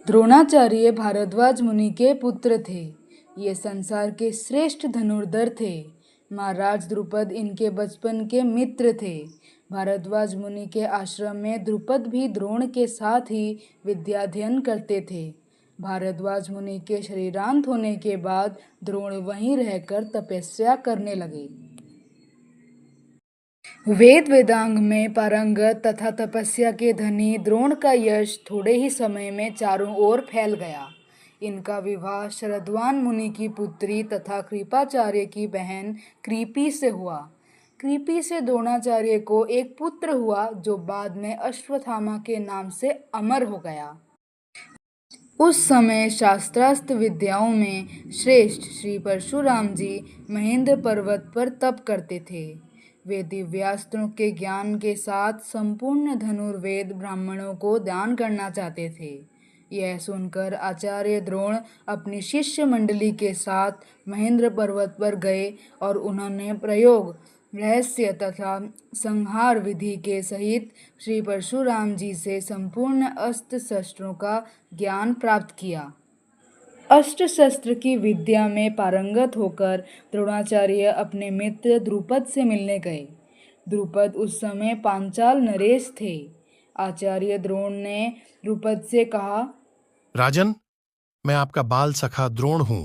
द्रोणाचार्य भारद्वाज मुनि के पुत्र थे। ये संसार के श्रेष्ठ धनुर्धर थे। महाराज द्रुपद इनके बचपन के मित्र थे। भारद्वाज मुनि के आश्रम में द्रुपद भी द्रोण के साथ ही विद्याध्ययन करते थे। भारद्वाज मुनि के शरीरांत होने के बाद द्रोण वहीं रहकर तपस्या करने लगे। वेद वेदांग में पारंगत तथा तपस्या के धनी द्रोण का यश थोड़े ही समय में चारों ओर फैल गया। इनका विवाह शरद्वान मुनि की पुत्री तथा कृपाचार्य की बहन कृपि से हुआ। कृपि से द्रोणाचार्य को एक पुत्र हुआ जो बाद में अश्वत्थामा के नाम से अमर हो गया। उस समय शास्त्रास्त्र विद्याओं में श्रेष्ठ श्री परशुराम जी महेंद्र पर्वत पर तप करते थे। वे दिव्यास्त्रों के ज्ञान के साथ संपूर्ण धनुर्वेद ब्राह्मणों को दान करना चाहते थे। यह सुनकर आचार्य द्रोण अपनी शिष्य मंडली के साथ महेंद्र पर्वत पर गए और उन्होंने प्रयोग, रहस्य तथा संहार विधि के सहित श्री परशुराम जी से संपूर्ण अस्त्र शस्त्रों का ज्ञान प्राप्त किया। अस्त्र शस्त्र की विद्या में पारंगत होकर द्रोणाचार्य अपने मित्र द्रुपद से मिलने गए। द्रुपद उस समय पांचाल नरेश थे। आचार्य द्रोण ने द्रुपद से कहा, राजन, मैं आपका बाल सखा द्रोण हूं।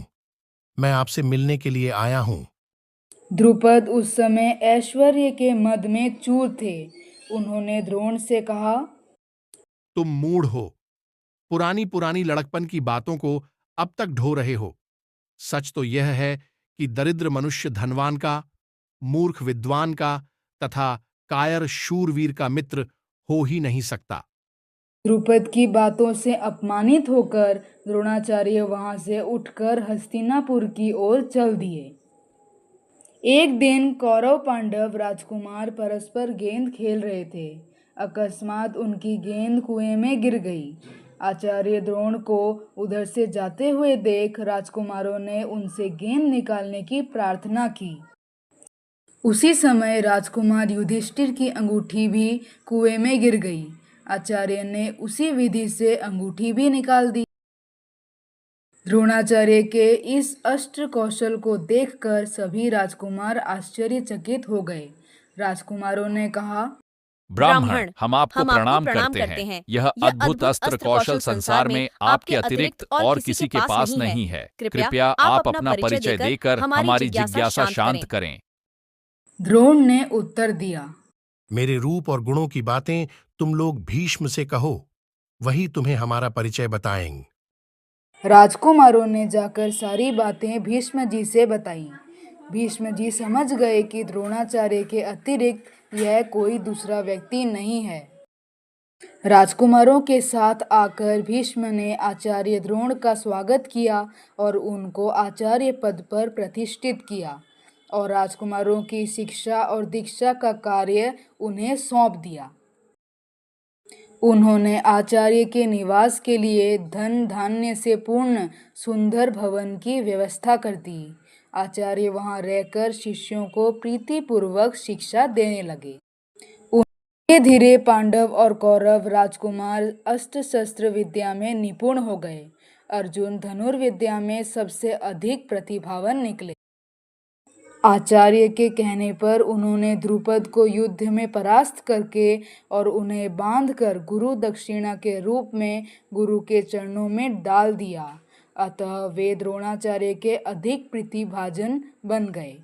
मैं आपसे मिलने के लिए आया हूं। द्रुपद उस समय ऐश्वर्य के मद में चूर थे। उन्होंने द्रोण से कहा, तुम मूढ़ हो, पुरानी पुरानी लड़कपन की बातों को अब तक ढो रहे हो। सच तो यह है कि दरिद्र मनुष्य धनवान का, मूर्ख विद्वान का तथा कायर शूरवीर का मित्र हो ही नहीं सकता। द्रुपद की बातों से अपमानित होकर द्रोणाचार्य वहां से उठकर हस्तिनापुर की ओर चल दिए। एक दिन कौरव पांडव राजकुमार परस्पर गेंद खेल रहे थे। अकस्मात उनकी गेंद कुएं में गिर गई। आचार्य द्रोण को उधर से जाते हुए देख राजकुमारों ने उनसे गेंद निकालने की प्रार्थना की। उसी समय राजकुमार युधिष्ठिर की अंगूठी भी कुएं में गिर गई। आचार्य ने उसी विधि से अंगूठी भी निकाल दी। द्रोणाचार्य के इस अस्त्र कौशल को देखकर सभी राजकुमार आश्चर्यचकित हो गए। राजकुमारों ने कहा, ब्राह्मण, हम आपको प्रणाम करते हैं। यह अद्भुत अस्त्र कौशल संसार में आपके अतिरिक्त और किसी के पास नहीं है। कृपया आप अपना परिचय देकर हमारी जिज्ञासा शांत करें। द्रोण ने उत्तर दिया, मेरे रूप और गुणों की बातें तुम लोग भीष्म से कहो, वही तुम्हें हमारा परिचय बताएंगे। राजकुमारों ने जाकर सारी बातें भीष्म जी से बताईं। भीष्म जी समझ गए कि द्रोणाचार्य के अतिरिक्त यह कोई दूसरा व्यक्ति नहीं है। राजकुमारों के साथ आकर भीष्म ने आचार्य द्रोण का स्वागत किया और उनको आचार्य पद पर प्रतिष्ठित किया और राजकुमारों की शिक्षा और दीक्षा का कार्य उन्हें सौंप दिया। उन्होंने आचार्य के निवास के लिए धन धान्य से पूर्ण सुंदर भवन की व्यवस्था कर दी। आचार्य वहां रहकर शिष्यों को प्रीतिपूर्वक शिक्षा देने लगे। धीरे धीरे पांडव और कौरव राजकुमार अस्त्र शस्त्र विद्या में निपुण हो गए। अर्जुन धनुर्विद्या में सबसे अधिक प्रतिभावान निकले। आचार्य के कहने पर उन्होंने द्रुपद को युद्ध में परास्त करके और उन्हें बांधकर गुरु दक्षिणा के रूप में गुरु के चरणों में डाल दिया। अतः वे द्रोणाचार्य के अधिक प्रतिभाजन बन गए।